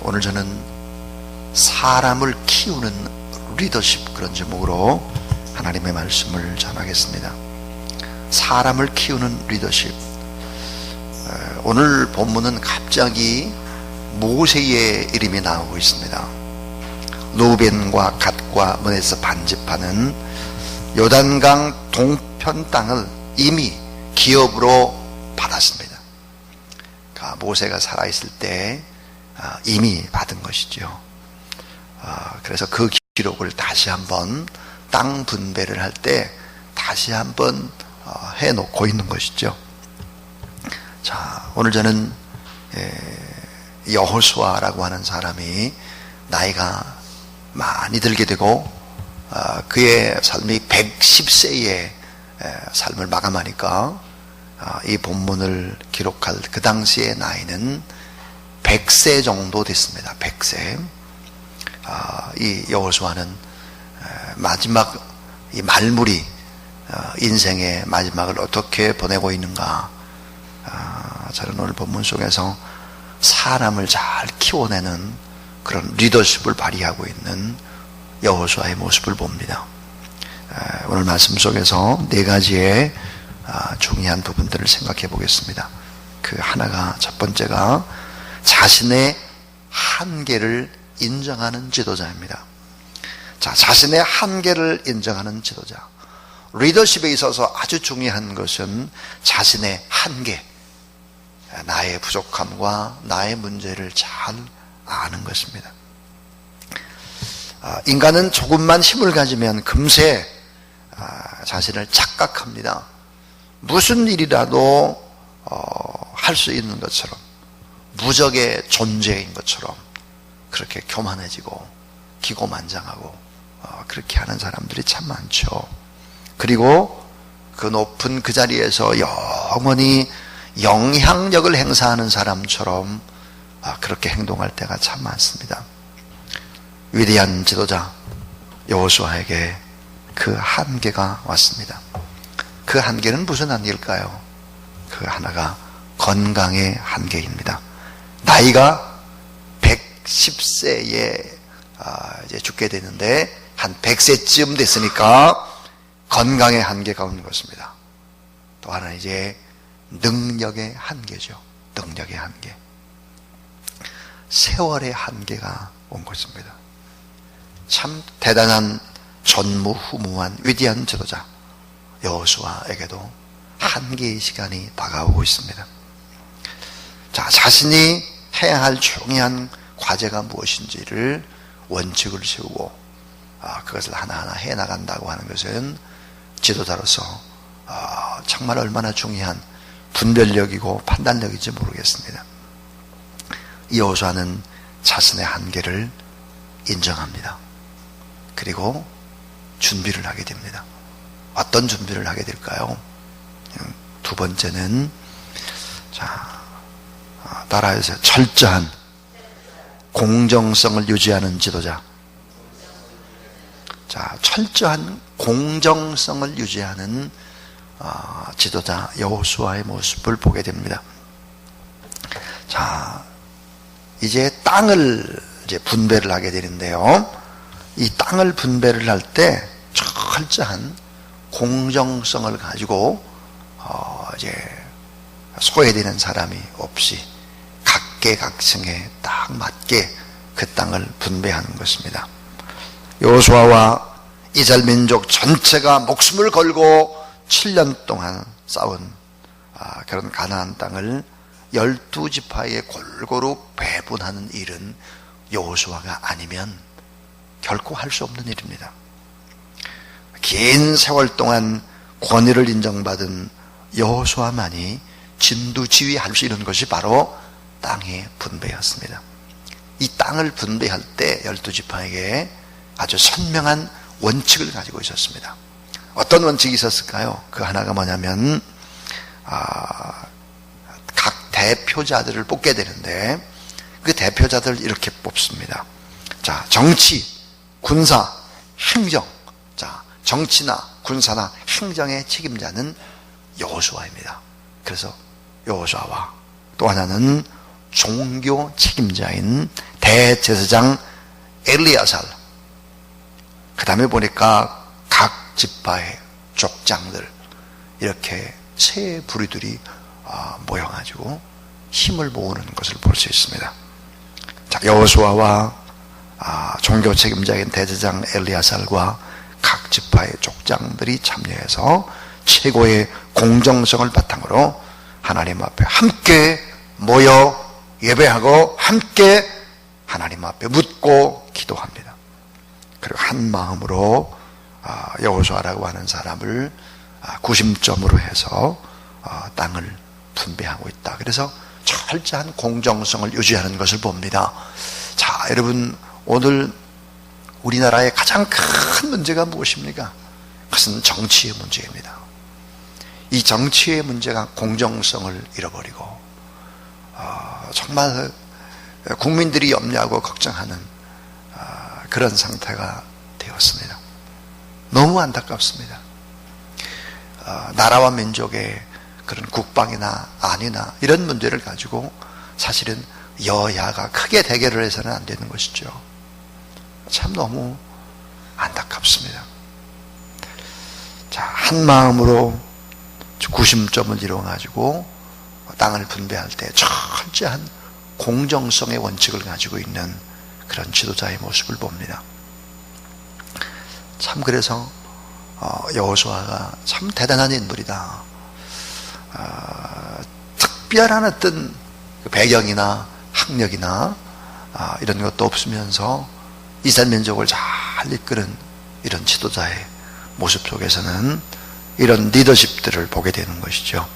오늘 저는 사람을 키우는 리더십, 그런 제목으로 하나님의 말씀을 전하겠습니다. 사람을 키우는 리더십. 오늘 본문은 갑자기 모세의 이름이 나오고 있습니다. 루벤과 갓과 문에서 반집하는 요단강 동편 땅을 이미 기업으로 받았습니다. 모세가 살아있을 때 이미 받은 것이죠. 그래서 그 기록을 다시 한번 땅 분배를 할 때 다시 한번 해놓고 있는 것이죠. 자, 오늘 저는 여호수아라고 하는 사람이 나이가 많이 들게 되고 그의 삶이 110세의 삶을 마감하니까 이 본문을 기록할 그 당시의 나이는 100세 정도 됐습니다. 100세. 이 여호수아는 마지막 이 말물이 인생의 마지막을 어떻게 보내고 있는가. 저는 오늘 본문 속에서 사람을 잘 키워내는 그런 리더십을 발휘하고 있는 여호수아의 모습을 봅니다. 오늘 말씀 속에서 네 가지의 중요한 부분들을 생각해 보겠습니다. 그 하나가, 첫 번째가 자신의 한계를 인정하는 지도자입니다. 자, 자신의 한계를 인정하는 지도자. 리더십에 있어서 아주 중요한 것은 자신의 한계, 나의 부족함과 나의 문제를 잘 아는 것입니다. 인간은 조금만 힘을 가지면 금세 자신을 착각합니다. 무슨 일이라도 할 수 있는 것처럼, 무적의 존재인 것처럼 그렇게 교만해지고 기고만장하고 그렇게 하는 사람들이 참 많죠. 그리고 그 높은 그 자리에서 영원히 영향력을 행사하는 사람처럼 그렇게 행동할 때가 참 많습니다. 위대한 지도자 여호수아에게 그 한계가 왔습니다. 그 한계는 무슨 한계일까요? 그 하나가 건강의 한계입니다. 나이가 110세에 이제 죽게 되는데 한 100세쯤 됐으니까 건강의 한계가 온 것입니다. 또 하나 이제 능력의 한계죠. 능력의 한계. 세월의 한계가 온 것입니다. 참 대단한 전무후무한 위대한 지도자 여호수아에게도 한계의 시간이 다가오고 있습니다. 자, 자신이 해야 할 중요한 과제가 무엇인지를 원칙을 세우고 그것을 하나하나 해나간다고 하는 것은 지도자로서 정말 얼마나 중요한 분별력이고 판단력인지 모르겠습니다. 여호수아는 자신의 한계를 인정합니다. 그리고 준비를 하게 됩니다. 어떤 준비를 하게 될까요? 두 번째는, 자, 따라해서 철저한 공정성을 유지하는 지도자. 자, 철저한 공정성을 유지하는 지도자 여호수아의 모습을 보게 됩니다. 자, 이제 땅을 이제 분배를 하게 되는데요. 이 땅을 분배를 할 때 철저한 공정성을 가지고 이제 소외되는 사람이 없이 각계각층에 딱 맞게 그 땅을 분배하는 것입니다. 여호수아와 이스라엘 민족 전체가 목숨을 걸고 7년 동안 싸운 그런 가나안 땅을 12지파에 골고루 배분하는 일은 여호수아가 아니면 결코 할 수 없는 일입니다. 긴 세월 동안 권위를 인정받은 여호수아만이 진두지휘할 수 있는 것이 바로 땅의 분배였습니다. 이 땅을 분배할 때 12지파에게 아주 선명한 원칙을 가지고 있었습니다. 어떤 원칙이 있었을까요? 그 하나가 뭐냐면 각 대표자들을 뽑게 되는데 그 대표자들을 이렇게 뽑습니다. 자, 정치, 군사, 행정. 자, 정치나 군사나 행정의 책임자는 여호수아입니다. 그래서 여호수아와 또 하나는 종교 책임자인 대제사장 엘리야살, 그 다음에 보니까 각 지파의 족장들, 이렇게 세 부류들이 모여가지고 힘을 모으는 것을 볼 수 있습니다. 자, 여호수아와 종교 책임자인 대제사장 엘리야살과 각 지파의 족장들이 참여해서 최고의 공정성을 바탕으로 하나님 앞에 함께 모여 예배하고 함께 하나님 앞에 묻고 기도합니다. 그리고 한 마음으로 여호수아라고 하는 사람을 구심점으로 해서 땅을 분배하고 있다. 그래서 철저한 공정성을 유지하는 것을 봅니다. 자, 여러분, 오늘 우리나라의 가장 큰 문제가 무엇입니까? 그것은 정치의 문제입니다. 이 정치의 문제가 공정성을 잃어버리고 정말 국민들이 염려하고 걱정하는 그런 상태가 되었습니다. 너무 안타깝습니다. 나라와 민족의 그런 국방이나 안위나 이런 문제를 가지고 사실은 여야가 크게 대결을 해서는 안 되는 것이죠. 참 너무 안타깝습니다. 자, 한 마음으로 구심점을 이루어가지고 땅을 분배할 때 철저한 공정성의 원칙을 가지고 있는 그런 지도자의 모습을 봅니다. 참 그래서 여호수아가 참 대단한 인물이다. 특별한 어떤 배경이나 학력이나 이런 것도 없으면서 이스라엘 민족을 잘 이끄는 이런 지도자의 모습 속에서는 이런 리더십들을 보게 되는 것이죠.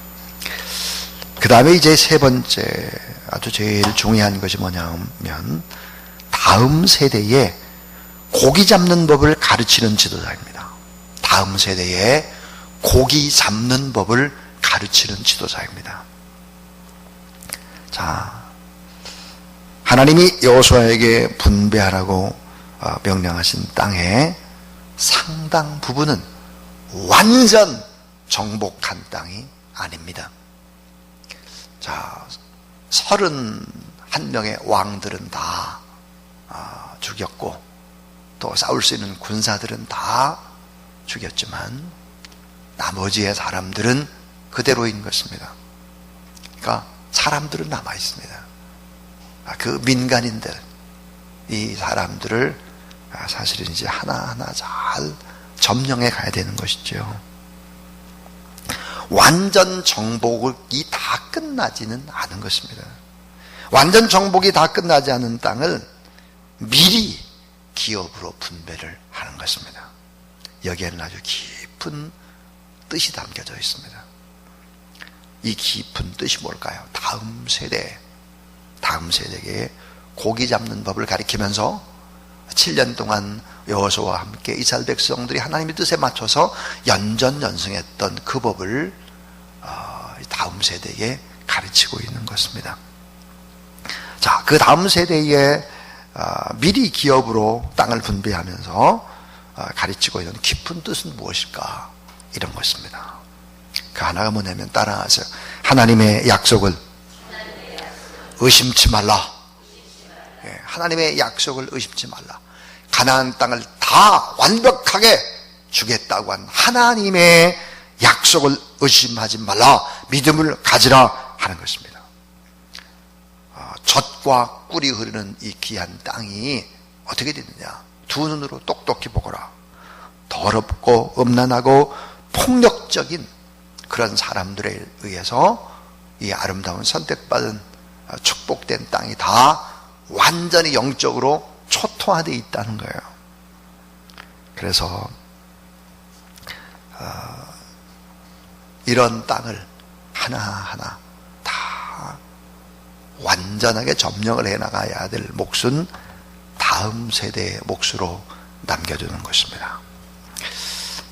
그 다음에 이제 세 번째 아주 제일 중요한 것이 뭐냐면 다음 세대에 고기 잡는 법을 가르치는 지도자입니다. 다음 세대에 고기 잡는 법을 가르치는 지도자입니다. 자, 하나님이 여호수아에게 분배하라고 명령하신 땅의 상당 부분은 완전 정복한 땅이 아닙니다. 자, 31명의 왕들은 다 죽였고 또 싸울 수 있는 군사들은 다 죽였지만 나머지의 사람들은 그대로인 것입니다. 그러니까 사람들은 남아 있습니다. 그 민간인들, 이 사람들을 사실은 이제 하나하나 잘 점령해 가야 되는 것이죠. 완전 정복이 다 끝나지는 않은 것입니다. 완전 정복이 다 끝나지 않은 땅을 미리 기업으로 분배를 하는 것입니다. 여기에는 아주 깊은 뜻이 담겨져 있습니다. 이 깊은 뜻이 뭘까요? 다음 세대에게 고기 잡는 법을 가리키면서 7년 동안 여호수아와 함께 이스라엘 백성들이 하나님의 뜻에 맞춰서 연전연승했던 그 법을 다음 세대에 가르치고 있는 것입니다. 자, 그 다음 세대에 미리 기업으로 땅을 분배하면서 가르치고 있는 깊은 뜻은 무엇일까? 이런 것입니다. 그 하나가 뭐냐면 따라하세요. 하나님의 약속을 의심치 말라. 하나님의 약속을 의심치 말라. 가나안 땅을 다 완벽하게 주겠다고 한 하나님의 약속을 의심하지 말라. 믿음을 가지라 하는 것입니다. 젖과 꿀이 흐르는 이 귀한 땅이 어떻게 되느냐? 두 눈으로 똑똑히 보거라. 더럽고 음란하고 폭력적인 그런 사람들에 의해서 이 아름다운 선택받은 축복된 땅이 다 완전히 영적으로 초토화되어 있다는 거예요. 그래서 이런 땅을 하나하나 다 완전하게 점령을 해나가야 될 몫은 다음 세대의 몫으로 남겨주는 것입니다.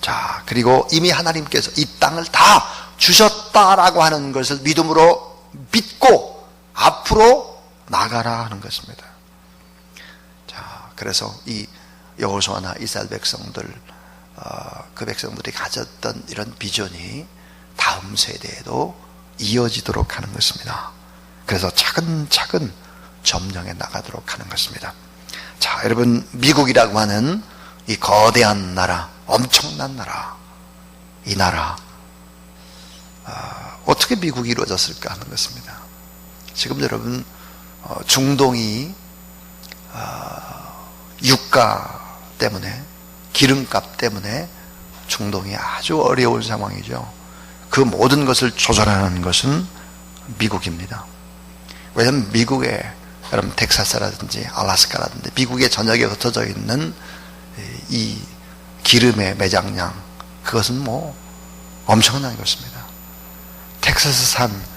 자, 그리고 이미 하나님께서 이 땅을 다 주셨다라고 하는 것을 믿음으로 믿고 앞으로 나가라 하는 것입니다. 자, 그래서 이 여호수아나 이스라엘 백성들, 그 백성들이 가졌던 이런 비전이 다음 세대에도 이어지도록 하는 것입니다. 그래서 차근차근 점령해 나가도록 하는 것입니다. 자, 여러분, 미국이라고 하는 이 거대한 나라, 엄청난 나라, 이 나라 어떻게 미국이 이루어졌을까 하는 것입니다. 지금 여러분, 중동이 유가 때문에, 기름값 때문에 중동이 아주 어려운 상황이죠. 그 모든 것을 조절하는 것은 미국입니다. 왜냐하면 미국에, 여러분, 텍사스라든지 알래스카라든지 미국의 전역에 흩어져 있는 이 기름의 매장량, 그것은 뭐 엄청난 것입니다. 텍사스산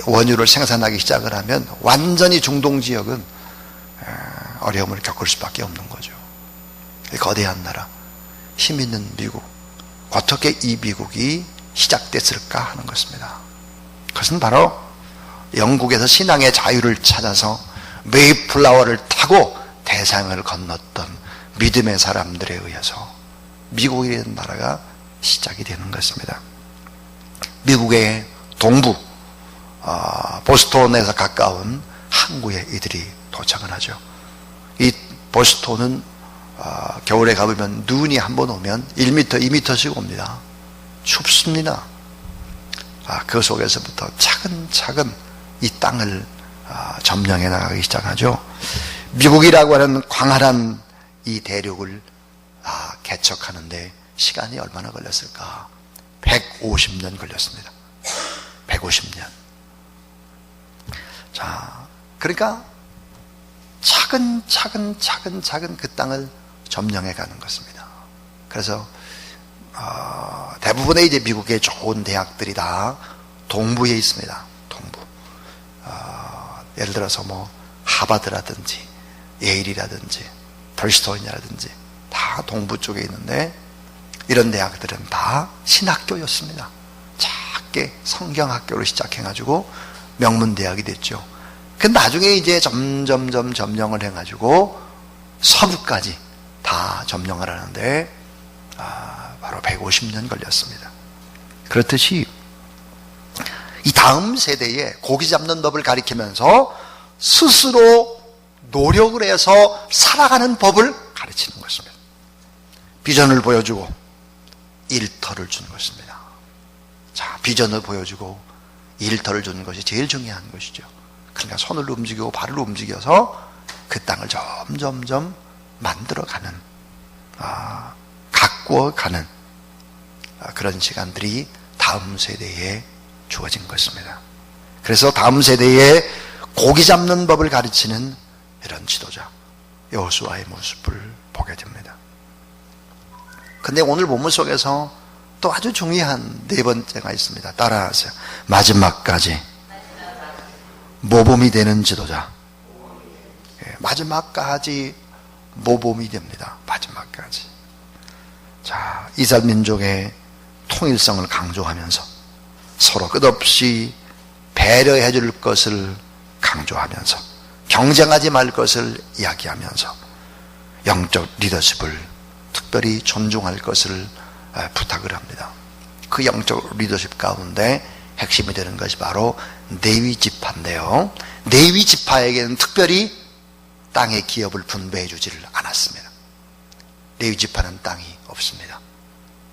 원유를 생산하기 시작을 하면 완전히 중동 지역은 어려움을 겪을 수밖에 없는 거죠. 거대한 나라, 힘 있는 미국, 어떻게 이 미국이 시작됐을까 하는 것입니다. 그것은 바로 영국에서 신앙의 자유를 찾아서 메이플라워를 타고 대상을 건넜던 믿음의 사람들에 의해서 미국이라는 나라가 시작이 되는 것입니다. 미국의 동부 보스턴에서 가까운 항구에 이들이 도착을 하죠. 이 보스턴은 겨울에 가보면 눈이 한번 오면 1m, 2m씩 옵니다. 춥습니다. 그 속에서부터 차근차근 이 땅을 점령해 나가기 시작하죠. 미국이라고 하는 광활한 이 대륙을 개척하는데 시간이 얼마나 걸렸을까? 150년 걸렸습니다. 150년. 자, 그러니까 차근차근 그 땅을 점령해 가는 것입니다. 그래서 대부분의 이제 미국의 좋은 대학들이 다 동부에 있습니다. 동부. 예를 들어서 뭐 하버드라든지 예일이라든지 프리스톤이라든지 다 동부 쪽에 있는데, 이런 대학들은 다 신학교였습니다. 작게 성경학교로 시작해가지고 명문대학이 됐죠. 그 나중에 이제 점점 점령을 해가지고 서부까지 다 점령을 하는데 바로 150년 걸렸습니다. 그렇듯이 이 다음 세대에 고기 잡는 법을 가리키면서 스스로 노력을 해서 살아가는 법을 가르치는 것입니다. 비전을 보여주고 일터를 주는 것입니다. 자, 비전을 보여주고 일터를 주는 것이 제일 중요한 것이죠. 그러니까 손을 움직이고 발을 움직여서 그 땅을 점점점 만들어가는, 가꾸어가는 그런 시간들이 다음 세대에 주어진 것입니다. 그래서 다음 세대에 고기 잡는 법을 가르치는 이런 지도자 여호수아의 모습을 보게 됩니다. 근데 오늘 본문 속에서 또 아주 중요한 네 번째가 있습니다. 따라하세요. 마지막까지 모범이 되는 지도자. 마지막까지 모범이 됩니다. 마지막까지. 자, 이스라엘 민족의 통일성을 강조하면서 서로 끝없이 배려해 줄 것을 강조하면서 경쟁하지 말 것을 이야기하면서 영적 리더십을 특별히 존중할 것을 부탁을 합니다. 그 영적 리더십 가운데 핵심이 되는 것이 바로 레위 지파인데요. 레위 지파에게는 특별히 땅의 기업을 분배해 주지를 않았습니다. 레위 지파는 땅이 없습니다.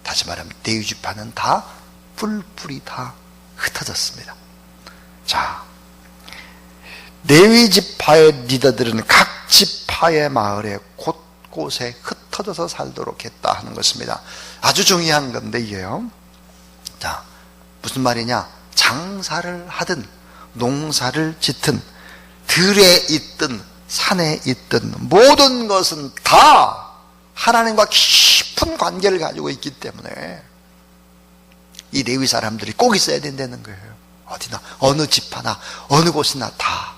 다시 말하면 레위 지파는 다 뿔뿔이 다 흩어졌습니다. 자, 레위 지파의 리더들은 각 지파의 마을에 곳곳에 흩어져서 살도록 했다 하는 것입니다. 아주 중요한 건데 이게요. 자, 무슨 말이냐? 장사를 하든 농사를 짓든 들에 있든 산에 있든 모든 것은 다 하나님과 깊은 관계를 가지고 있기 때문에 이 레위 사람들이 꼭 있어야 된다는 거예요. 어디나 어느 집하나 어느 곳이나 다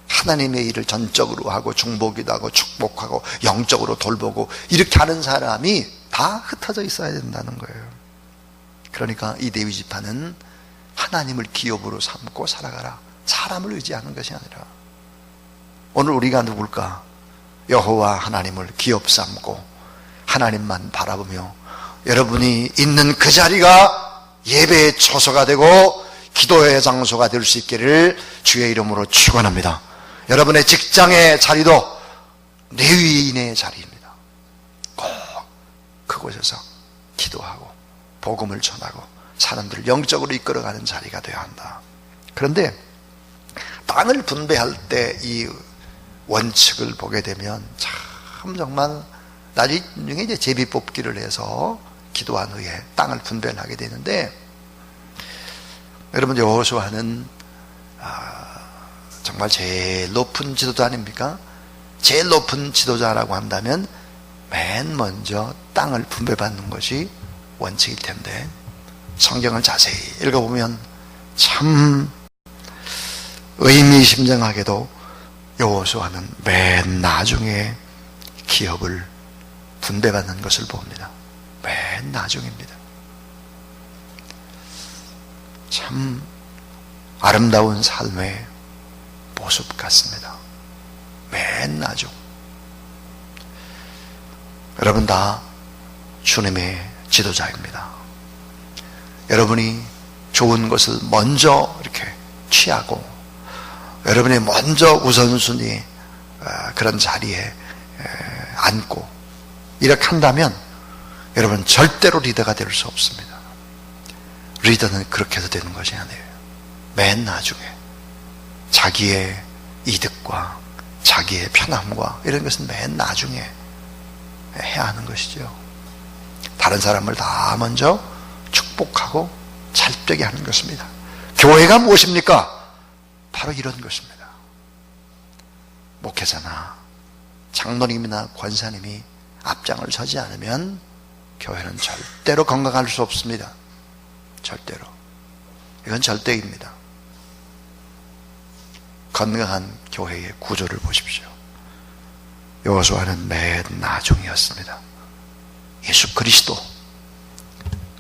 하나님의 일을 전적으로 하고 중보기도 하고 축복하고 영적으로 돌보고 이렇게 하는 사람이 다 흩어져 있어야 된다는 거예요. 그러니까 이 레위 지파는 하나님을 기업으로 삼고 살아가라. 사람을 의지하는 것이 아니라. 오늘 우리가 누굴까? 여호와 하나님을 기업 삼고 하나님만 바라보며 여러분이 있는 그 자리가 예배의 처소가 되고 기도의 장소가 될 수 있기를 주의 이름으로 축원합니다. 여러분의 직장의 자리도 레위인의 자리입니다. 꼭 그곳에서 기도하고 복음을 전하고 사람들을 영적으로 이끌어가는 자리가 되어야 한다. 그런데 땅을 분배할 때 이 원칙을 보게 되면 참 정말 나중에 이제 제비 뽑기를 해서 기도한 후에 땅을 분배를 하게 되는데, 여러분 여호수아는 정말 제일 높은 지도자 아닙니까? 제일 높은 지도자라고 한다면 맨 먼저 땅을 분배받는 것이 원칙일 텐데, 성경을 자세히 읽어보면 참 의미심장하게도 여호수아는 맨 나중에 기업을 분배받는 것을 봅니다. 맨 나중입니다. 참 아름다운 삶의 모습 같습니다. 맨 나중. 여러분 다 주님의 지도자입니다. 여러분이 좋은 것을 먼저 이렇게 취하고 여러분이 먼저 우선순위 그런 자리에 앉고 이렇게 한다면 여러분 절대로 리더가 될 수 없습니다. 리더는 그렇게 해서 되는 것이 아니에요. 맨 나중에 자기의 이득과 자기의 편함과 이런 것은 맨 나중에 해야 하는 것이죠. 다른 사람을 다 먼저 축복하고 잘되게 하는 것입니다. 교회가 무엇입니까? 바로 이런 것입니다. 목회자나 장로님이나 권사님이 앞장을 서지 않으면 교회는 절대로 건강할 수 없습니다. 절대로. 이건 절대입니다. 건강한 교회의 구조를 보십시오. 여호수아는 맨 나중이었습니다. 예수 그리스도,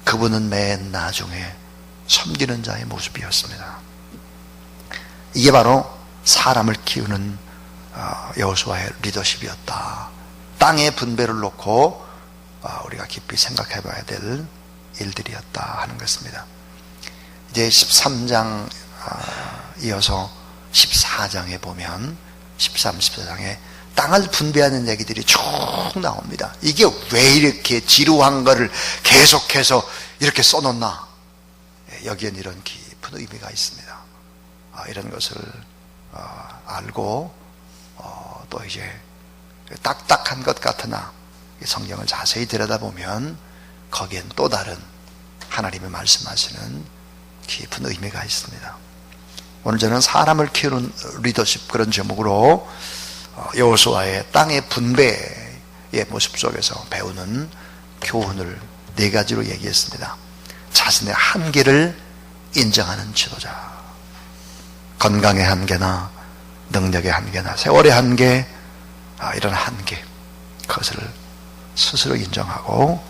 그분은 맨 나중에 섬기는 자의 모습이었습니다. 이게 바로 사람을 키우는 여호수아의 리더십이었다. 땅의 분배를 놓고 우리가 깊이 생각해 봐야 될 일들이었다 하는 것입니다. 이제 13장 이어서 14장에 보면 13, 14장에 땅을 분배하는 얘기들이 쭉 나옵니다. 이게 왜 이렇게 지루한 거를 계속해서 이렇게 써놓나? 여기엔 이런 깊은 의미가 있습니다. 이런 것을 알고 또 이제 딱딱한 것 같으나 성경을 자세히 들여다보면 거기엔 또 다른 하나님의 말씀하시는 깊은 의미가 있습니다. 오늘 저는 사람을 키우는 리더십 그런 제목으로 여호수아의 땅의 분배의 모습 속에서 배우는 교훈을 4가지로 얘기했습니다. 자신의 한계를 인정하는 지도자, 건강의 한계나 능력의 한계나 세월의 한계, 이런 한계, 그것을 스스로 인정하고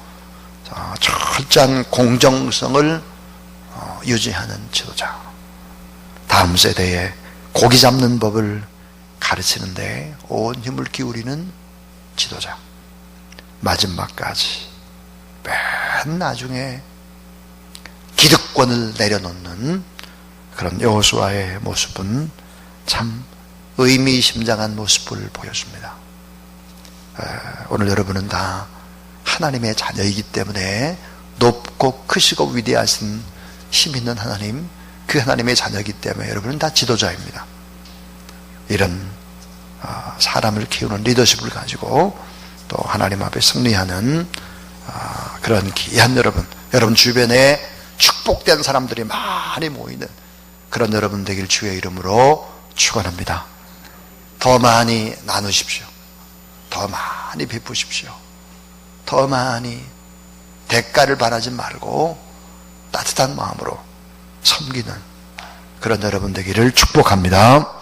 철저한 공정성을 유지하는 지도자, 다음 세대에 고기 잡는 법을 가르치는데 온 힘을 기울이는 지도자, 마지막까지 맨 나중에 기득권을 내려놓는 그런 여호수아의 모습은 참 의미심장한 모습을 보여줍니다. 오늘 여러분은 다 하나님의 자녀이기 때문에 높고 크시고 위대하신 힘 있는 하나님, 그 하나님의 자녀이기 때문에 여러분은 다 지도자입니다. 이런 사람을 키우는 리더십을 가지고 또 하나님 앞에 승리하는 그런 귀한 여러분 주변에 축복된 사람들이 많이 모이는 그런 여러분 되길 주의 이름으로 축원합니다. 더 많이 나누십시오. 더 많이 베푸십시오. 더 많이 대가를 바라지 말고 따뜻한 마음으로 섬기는 그런 여러분 되기를 축복합니다.